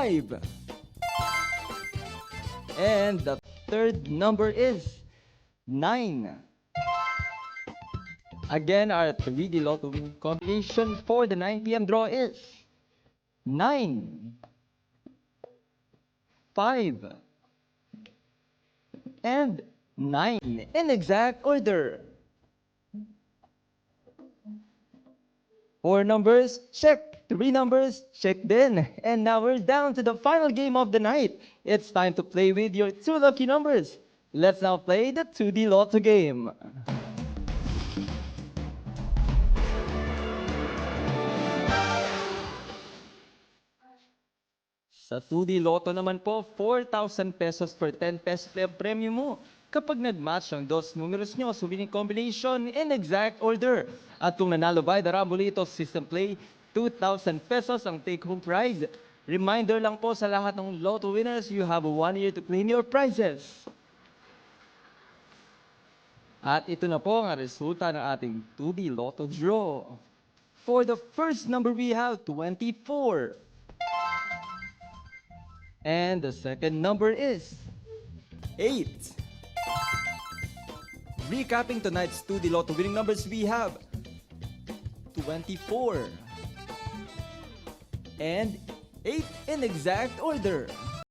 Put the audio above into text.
5. And the third number is 9. Again, our 3D Lotto win combination for the 9 p.m. draw is 9, 5, and 9 in exact order. 4 numbers, check. 3 numbers, check din. And now we're down to the final game of the night. It's time to play with your 2 lucky numbers. Let's now play the 2D Lotto game. Sa 2D Lotto naman po, 4,000 pesos per 10 pesos play ang premium mo kapag nag-match ang dos numeros nyo sa winning combination in exact order. At kung nanalo by the Rambolito System Play, 2,000 pesos ang take-home prize. Reminder lang po sa lahat ng Lotto winners, you have 1 year to claim your prizes. At ito na po ang resulta ng ating 2D Lotto draw. For the first number, we have 24. And the second number is 8. Recapping tonight's 2D Lotto winning numbers, we have 24 and 8 in exact order.